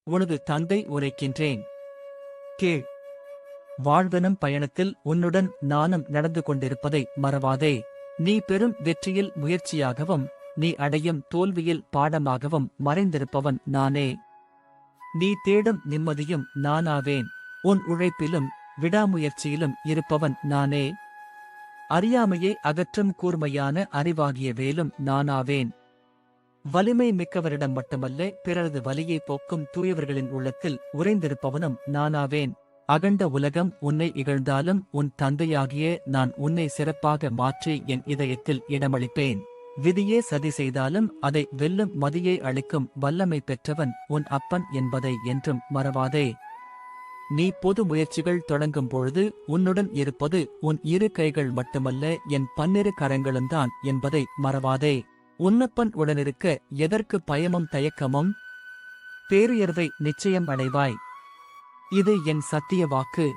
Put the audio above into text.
உனது தந்தை உரைக்கின்றேன். கேள். வாழ்வெனும் பயணத்தில் உன்னுடன் நானும் நடந்து கொண்டிருப்பதை மறவாதே. நீ பெறும் வெற்றியில் முயற்சியாகவும் நீ அடையும் தோல்வியில் பாடமாகவும் மறைந்திருப்பவன் நானே. நீ தேடும் நிம்மதியும் நானாவேன். உன் உழைப்பிலும் விடாமுயற்சியிலும் இருப்பவன் நானே. அறியாமையை அகற்றும் கூர்மையான அறிவாகிய வேலும் நானாவேன். வலிமை மிக்கவரிடம் மட்டுமல்ல, பிறரது வலியை போக்கும் தூயவர்களின் உள்ளத்தில் உறைந்திருப்பவனும் நானாவேன். அகண்ட உலகம் உன்னை இகழ்ந்தாலும் உன் தந்தையாகிய நான் உன்னை சிறப்பாக மாற்றி என் இதயத்தில் இடமளிப்பேன். விதியே சதி செய்தாலும் அதை வெல்லும் மதியை அளிக்கும் வல்லமை பெற்றவன் உன் அப்பன் என்பதை என்றும் மறவாதே. நீ பொது முயற்சிகள் தொடங்கும் பொழுது உன்னுடன் இருப்பது உன் இரு கைகள் மட்டுமல்ல, என் 12 கரங்களும்தான் என்பதை மறவாதே. உன்னப்பன் உடனிருக்க எதற்கு பயமும் தயக்கமும்? பேருயர்வை நிச்சயம் அடைவாய். இது என் சத்திய வாக்கு.